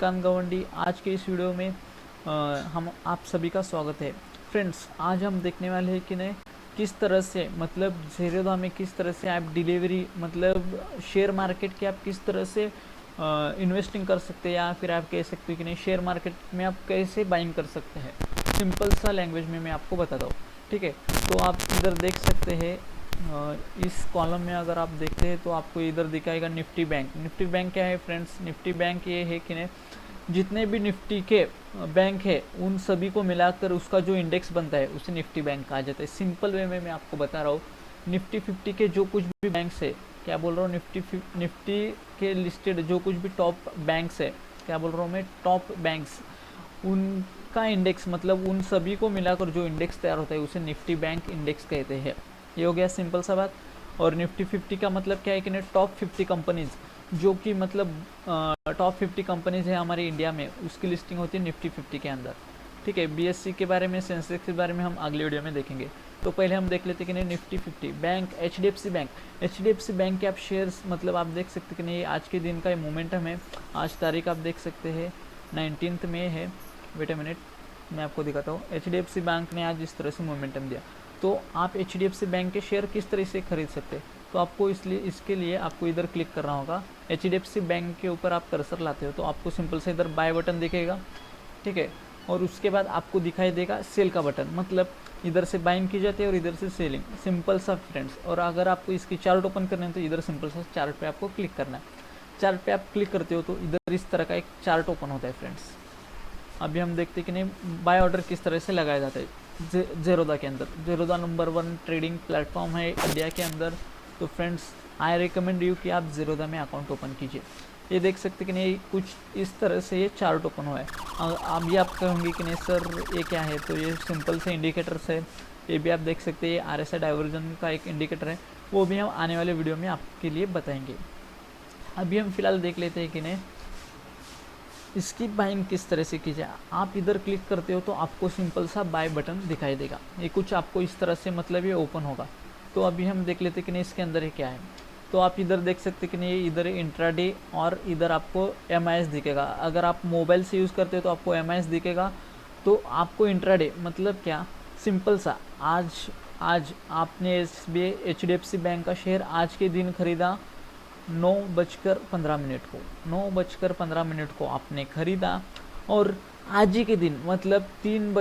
कान गवंडी। आज के इस वीडियो में हम आप सभी का स्वागत है। फ्रेंड्स, आज हम देखने वाले हैं कि नहीं किस तरह से मतलब ज़ेरोधा में किस तरह से आप डिलीवरी मतलब शेयर मार्केट की आप किस तरह से इन्वेस्टिंग कर सकते हैं, या फिर आप कह सकते हो कि नहीं शेयर मार्केट में आप कैसे बाइंग कर सकते हैं। सिंपल सा लैंग्वेज में मैं आपको बताता हूँ, ठीक है। तो आप इधर देख सकते हैं, इस कॉलम में अगर आप देखते हैं तो आपको इधर दिखाएगा निफ्टी बैंक। निफ्टी बैंक क्या है फ्रेंड्स? निफ्टी बैंक ये है कि नहीं जितने भी निफ्टी के बैंक है उन सभी को मिलाकर उसका जो इंडेक्स बनता है उसे निफ्टी बैंक कहा जाता है। सिंपल वे में मैं आपको बता रहा हूँ, निफ्टी 50 के जो कुछ भी बैंक्स है, क्या बोल रहा हूँ, निफ्टी के लिस्टेड जो कुछ भी टॉप बैंक्स है, क्या बोल रहा हूँ मैं, टॉप बैंक्स, उनका इंडेक्स मतलब उन सभी को मिलाकर जो इंडेक्स तैयार होता है उसे निफ्टी बैंक इंडेक्स कहते हैं। ये हो गया सिंपल सा बात। और निफ्टी 50 का मतलब क्या है कि नहीं टॉप 50 कंपनीज जो कि मतलब टॉप 50 कंपनीज है हमारे इंडिया में, उसकी लिस्टिंग होती है निफ्टी 50 के अंदर, ठीक है। बीएससी के बारे में, सेंसेक्स के बारे में हम अगले वीडियो में देखेंगे। तो पहले हम देख लेते हैं कि नहीं निफ्टी 50 बैंक, एचडीएफसी बैंक के आप शेयर्स मतलब आप देख सकते कि नहीं आज के दिन का मोमेंटम है। आज तारीख आप देख सकते हैं 19 मई है। वेट अ मिनट, मैं आपको दिखाता हूँ। एचडीएफसी बैंक ने आज इस तरह से मोमेंटम दिया। तो आप एचडीएफसी बैंक के शेयर किस तरह से खरीद सकते हैं, तो आपको इसके लिए आपको इधर क्लिक करना होगा। एचडीएफसी बैंक के ऊपर आप कर्सर लाते हो तो आपको सिंपल से इधर बाय बटन दिखेगा, ठीक है। और उसके बाद आपको दिखाई देगा सेल का बटन, मतलब इधर से बाइंग की जाती है और इधर से सेलिंग। सिंपल सा फ्रेंड्स। और अगर आपको इसकी चार्ट ओपन करना है तो इधर सिंपल सा चार्ट पे आपको क्लिक करना है। चार्ट पे आप क्लिक करते हो तो इधर इस तरह का एक चार्ट ओपन होता है फ्रेंड्स। अभी हम देखते हैं कि नहीं बाय ऑर्डर किस तरह से लगाया जाता है ज़ेरोधा के अंदर। ज़ेरोधा नंबर 1 ट्रेडिंग प्लेटफॉर्म है इंडिया के अंदर। तो फ्रेंड्स, आई रिकमेंड यू कि आप ज़ेरोधा में अकाउंट ओपन कीजिए। ये देख सकते कि नहीं कुछ इस तरह से ये चार्ट ओपन हुआ है। अभी आप कहोगे कि नहीं सर ये क्या है, तो ये सिंपल से इंडिकेटर्स है। ये भी आप देख सकते हैं, ये आरएसआई डाइवर्जन का एक इंडिकेटर है, वो भी हम आने वाले वीडियो में आपके लिए बताएंगे। अभी हम फिलहाल देख लेते हैं कि नहीं इसकी बाइंग किस तरह से की जाए। आप इधर क्लिक करते हो तो आपको सिंपल सा बाय बटन दिखाई देगा। ये कुछ आपको इस तरह से मतलब ये ओपन होगा। तो अभी हम देख लेते कि नहीं इसके अंदर ये क्या है। तो आप इधर देख सकते कि नहीं इधर इंट्राडे और इधर आपको एमआईएस दिखेगा। अगर आप मोबाइल से यूज़ करते हो तो आपको एमआईएस दिखेगा। तो आपको इंट्राडे मतलब क्या, सिंपल सा आज आपने एचडीएफसी बैंक का शेयर आज के दिन खरीदा 9:15 को, 9:15 को आपने खरीदा। और आज ही के दिन मतलब 3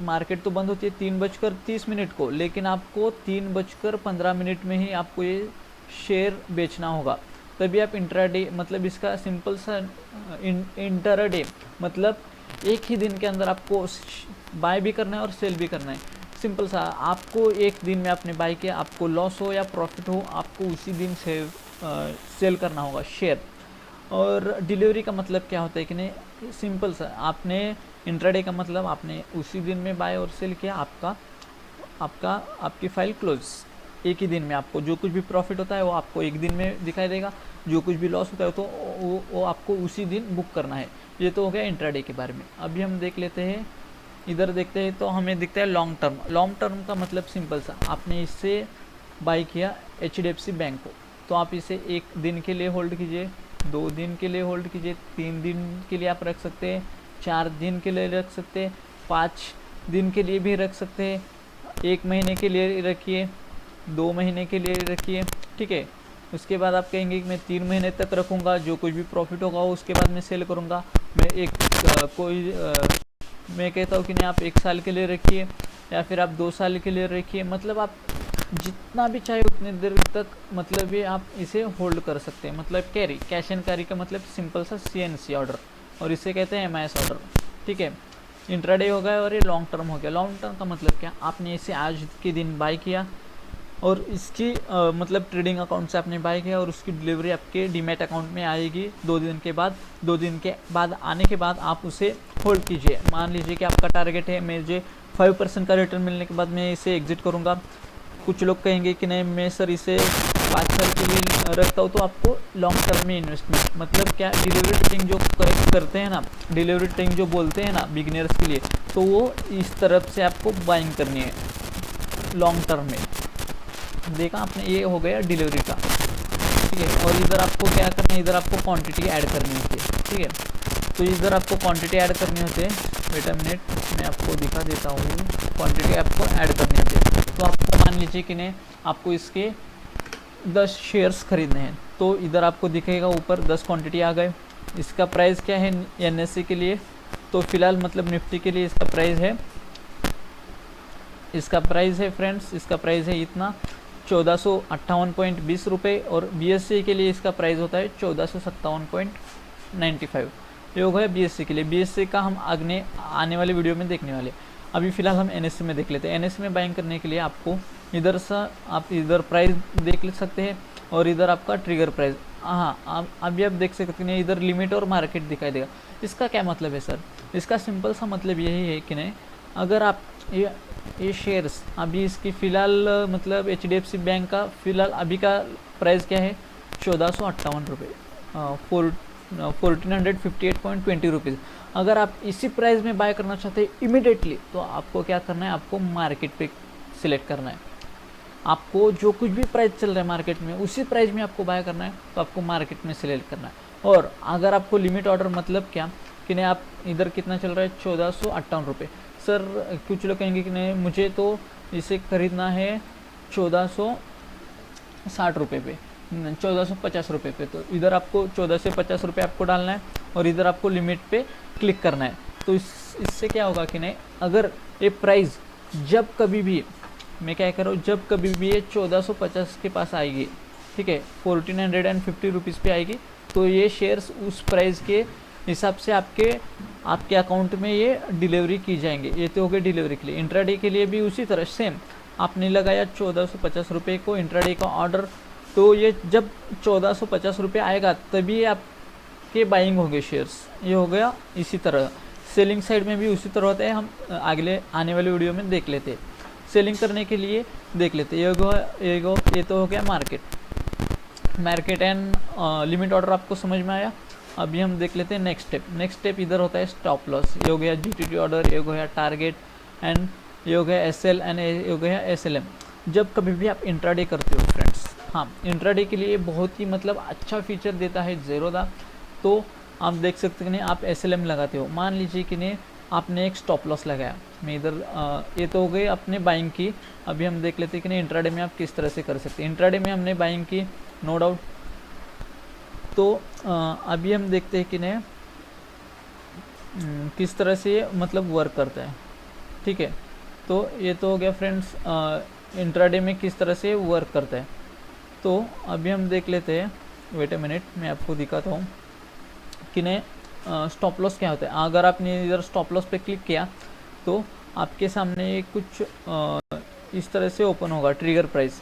मार्केट तो बंद होती है 3:30 को, लेकिन आपको 3:15 में ही आपको ये शेयर बेचना होगा। तभी आप इंट्राडे मतलब इसका सिंपल सा इंटरडे मतलब एक ही दिन के अंदर आपको बाय भी करना है और सेल भी करना है। सिंपल सा, आपको एक दिन में आपने बाय किया, आपको लॉस हो या प्रॉफिट हो, आपको उसी दिन सेल करना होगा शेयर। और डिलीवरी का मतलब क्या होता है कि नहीं, सिंपल सा, आपने इंट्राडे का मतलब आपने उसी दिन में बाय और सेल किया, आपकी फाइल क्लोज। एक ही दिन में आपको जो कुछ भी प्रॉफिट होता है वो आपको एक दिन में दिखाई देगा, जो कुछ भी लॉस होता है तो वो आपको उसी दिन बुक करना है। ये तो हो गया इंट्राडे के बारे में। अभी हम देख लेते हैं, इधर देखते हैं तो हमें दिखता है लॉन्ग टर्म। लॉन्ग टर्म का मतलब सिंपल सा, आपने इससे बाय किया एचडीएफसी बैंक को, तो आप इसे 1 दिन के लिए होल्ड कीजिए, 2 दिन के लिए होल्ड कीजिए, 3 दिन के लिए आप रख सकते हैं, 4 दिन के लिए रख सकते हैं, 5 दिन के लिए भी रख सकते हैं, 1 महीने के लिए रखिए, 2 महीने के लिए रखिए, ठीक है। उसके बाद आप कहेंगे कि मैं 3 महीने तक रखूँगा, जो कुछ भी प्रॉफिट होगा उसके बाद मैं सेल करूँगा। मैं कहता हूँ कि नहीं आप 1 साल के लिए रखिए या फिर आप 2 साल के लिए रखिए, मतलब आप जितना भी चाहे उतने देर तक मतलब ये आप इसे होल्ड कर सकते हैं। मतलब कैश एंड कैरी का मतलब सिंपल सा सीएनसी ऑर्डर, और इसे कहते हैं एमआईएस ऑर्डर, ठीक है। इंट्राडे हो गया और ये लॉन्ग टर्म हो गया। लॉन्ग टर्म का मतलब क्या, आपने इसे आज के दिन बाय किया और इसकी मतलब ट्रेडिंग अकाउंट से आपने बाय किया और उसकी डिलीवरी आपके डीमैट अकाउंट में आएगी 2 दिन के बाद। 2 दिन के बाद आने के बाद आप उसे होल्ड कीजिए। मान लीजिए कि आपका टारगेट है मुझे 5% का रिटर्न मिलने के बाद मैं इसे एग्जिट करूँगा। कुछ लोग कहेंगे कि नहीं मैं सर इसे 5 साल के लिए रखता हूँ, तो आपको लॉन्ग टर्म में इन्वेस्टमेंट मतलब क्या, डिलीवरी ट्रेडिंग जो करते हैं ना, डिलीवरी ट्रेडिंग जो बोलते हैं ना बिगिनर्स के लिए, तो वो इस तरफ से आपको बाइंग करनी है लॉन्ग टर्म में। देखा आपने, ये हो गया डिलीवरी का, ठीक है। और इधर आपको क्या करना है, इधर आपको क्वांटिटी ऐड करनी है, ठीक है। तो इधर आपको क्वांटिटी ऐड करनी होती है। वेट अ मिनट, मैं आपको दिखा देता हूँ। क्वांटिटी आपको ऐड करनी होती है। तो आपको मान लीजिए कि नहीं, आपको इसके 10 शेयर्स खरीदने हैं, तो इधर आपको दिखेगा ऊपर 10 क्वांटिटी आ गए। इसका प्राइस क्या है NSE के लिए, तो फिलहाल मतलब निफ्टी के लिए इसका प्राइस है फ्रेंड्स, इसका प्राइस है इतना 1458.20 रुपये, और BSE के लिए इसका प्राइस होता है 1457.95। ये हो गया BSE के लिए। BSE का हम आने वाले वीडियो में देखने वाले। अभी फिलहाल हम NSE में देख लेते हैं। NSE में बाइंग करने के लिए आपको इधर से आप इधर प्राइस देख सकते हैं, और इधर आपका ट्रिगर प्राइस। हाँ, अभी आप देख सकते हैं इधर लिमिट और मार्केट दिखाई देगा। इसका क्या मतलब है सर? इसका सिंपल सा मतलब यही है कि नहीं, अगर आप ये शेयर्स अभी इसकी फ़िलहाल मतलब HDFC बैंक का फ़िलहाल अभी का प्राइस क्या है 1458 रुपये, 1458.20 रुपीज़। अगर आप इसी प्राइस में बाय करना चाहते हैं इमीडिएटली, तो आपको क्या करना है, आपको मार्केट पे सिलेक्ट करना है। आपको जो कुछ भी प्राइस चल रहा है मार्केट में, उसी प्राइस में आपको बाय करना है, तो आपको मार्केट में सिलेक्ट करना है। और अगर आपको लिमिट ऑर्डर मतलब क्या कि नहीं, आप इधर कितना चल रहा है 1458 रुपये। सर कुछ लोग कहेंगे कि नहीं मुझे तो इसे खरीदना है 1460 रुपये पे, 1450 रुपये पे, तो इधर आपको 14 से 50 रुपये आपको डालना है, और इधर आपको लिमिट पे क्लिक करना है। तो इससे क्या होगा कि नहीं, अगर ये प्राइस जब कभी भी, मैं क्या कह रहा हूँ, जब कभी भी ये 1450 के पास आएगी, ठीक है, 1450 रुपीज़ पे आएगी, तो ये शेयर्स उस प्राइस के हिसाब से आपके अकाउंट में ये डिलीवरी की जाएंगे। ये तो हो गए डिलीवरी के लिए। इंट्राडे के लिए भी उसी तरह सेम, आपने लगाया 1450 रुपये को इंट्राडे का ऑर्डर, तो ये जब 1450 रुपये आएगा तभी आपके बाइंग होंगे शेयर्स। ये हो गया। इसी तरह सेलिंग साइड में भी उसी तरह होता है, हम अगले आने वाले वीडियो में देख लेते हैं। सेलिंग करने के लिए देख लेते हैं। ये तो हो गया मार्केट एंड लिमिट ऑर्डर, आपको समझ में आया। अभी हम देख लेते हैं नेक्स्ट स्टेप इधर होता है स्टॉप लॉस। ये हो गया GTT ऑर्डर, ये हो गया टारगेट, एंड ये हो गया SL, एंड ये हो गया SLM। जब कभी भी आप इंट्राडे करते हो फ्रेंड्स, हाँ, इंट्राडे के लिए बहुत ही मतलब अच्छा फीचर देता है ज़ेरोधा। तो आप देख सकते हैं आप SLM लगाते हो, मान लीजिए कि नहीं आपने एक स्टॉप लॉस लगाया। मैं इधर ये तो हो गई आपने बाइंग की। अभी हम देख लेते हैं कि नहीं इंट्राडे में आप किस तरह से कर सकते हैं। इंट्राडे में हमने बाइंग की, नो डाउट। तो अभी हम देखते हैं कि नहीं किस तरह से मतलब वर्क करता है, ठीक है। तो ये तो हो गया फ्रेंड्स इंट्राडे में किस तरह से वर्क करता है। तो अभी हम देख लेते हैं, वेट अ मिनट, मैं आपको दिखाता हूँ कि नहीं स्टॉप लॉस क्या होता है। अगर आपने इधर स्टॉप लॉस पे क्लिक किया तो आपके सामने कुछ इस तरह से ओपन होगा। ट्रिगर प्राइस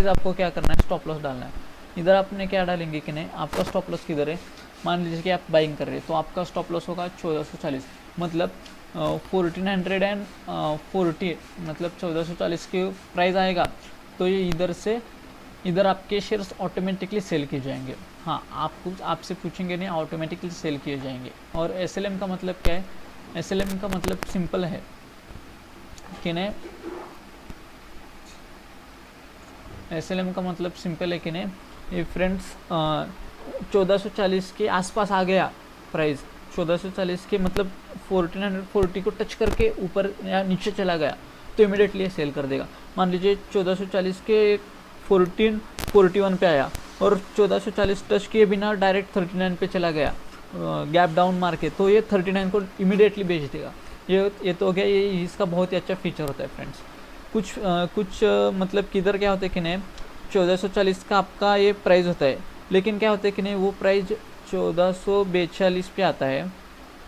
आपको क्या करना है, स्टॉप लॉस डालना है। इधर आपने क्या डालेंगे कि नहीं, आपका स्टॉप लॉस किधर है, मान लीजिए कि आप बाइंग कर रहे हैं, तो आपका स्टॉप लॉस होगा 1440, मतलब 1440, मतलब 1440 की प्राइस आएगा, तो ये इधर आपके शेयर्स ऑटोमेटिकली सेल किए जाएंगे। हाँ, आपसे पूछेंगे नहीं, ऑटोमेटिकली सेल किए जाएंगे। और SLM का मतलब क्या है, SLM का मतलब सिंपल है कि नहीं, SLM का मतलब सिंपल है कि नहीं, ये फ्रेंड्स 1440 के आसपास आ गया प्राइस, 1440 के मतलब 1440 को टच करके ऊपर या नीचे चला गया, तो इमीडिएटली सेल कर देगा। मान लीजिए 1440 के 1441 पे आया और 1440 टच किए बिना डायरेक्ट 39 पे चला गया, गैप डाउन मार के, तो ये 39 को इमीडिएटली बेच देगा। ये तो हो गया, ये इसका बहुत ही अच्छा फीचर होता है फ्रेंड्स। कुछ मतलब किधर क्या होता है कि नहीं 1440 का आपका ये प्राइस होता है, लेकिन क्या होता है कि नहीं वो प्राइस 1442 पे आता है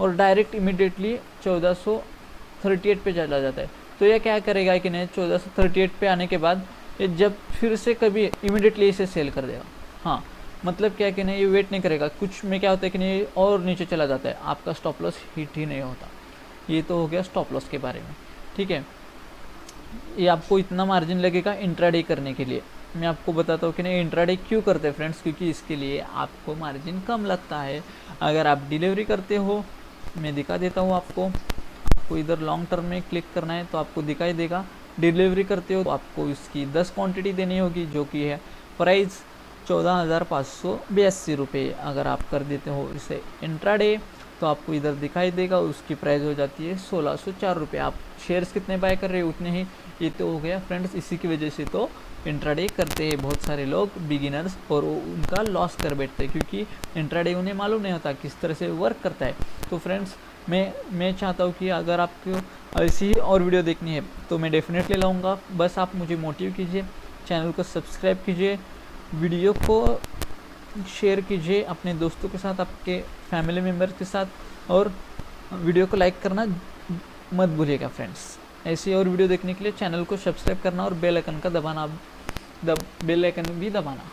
और डायरेक्ट इमीडिएटली 1438 पे चला जाता है। तो ये क्या करेगा कि नहीं 1438 पे आने के बाद ये जब फिर से कभी इमीडिएटली इसे सेल कर देगा। हाँ, मतलब क्या कि नहीं ये वेट नहीं करेगा। कुछ में क्या होता है कि नहीं और नीचे चला जाता है, आपका स्टॉप लॉस हिट ही नहीं होता। ये तो हो गया स्टॉप लॉस के बारे में, ठीक है। ये आपको इतना मार्जिन लगेगा इंट्राडे करने के लिए। मैं आपको बताता हूँ कि नहीं इंट्राडे क्यों करते हैं फ्रेंड्स, क्योंकि इसके लिए आपको मार्जिन कम लगता है। अगर आप डिलीवरी करते हो, मैं दिखा देता हूँ आपको इधर लॉन्ग टर्म में क्लिक करना है तो आपको दिखाई देगा। डिलीवरी करते हो तो आपको इसकी 10 क्वांटिटी देनी होगी, जो कि है प्राइस 14,582 रुपये। अगर आप कर देते हो इसे इंट्राडे तो आपको इधर दिखाई देगा, उसकी प्राइस हो जाती है 1604 रुपये। आप शेयर्स कितने बाय कर रहे हो उतने ही ये तो हो गया फ्रेंड्स। इसी की वजह से तो इंट्राडे करते हैं बहुत सारे लोग बिगिनर्स, और वो उनका लॉस कर बैठते हैं, क्योंकि इंट्राडे उन्हें मालूम नहीं होता किस तरह से वर्क करता है। तो फ्रेंड्स मैं चाहता हूँ कि अगर आपको ऐसी ही और वीडियो देखनी है तो मैं डेफिनेटली लाऊंगा। बस आप मुझे मोटिव कीजिए, चैनल को सब्सक्राइब कीजिए, वीडियो को शेयर कीजिए अपने दोस्तों के साथ, आपके फैमिली मेम्बर्स के साथ, और वीडियो को लाइक करना मत भूलिएगा फ्रेंड्स। ऐसी और वीडियो देखने के लिए चैनल को सब्सक्राइब करना और बेल आइकन का बेल आइकन भी दबाना।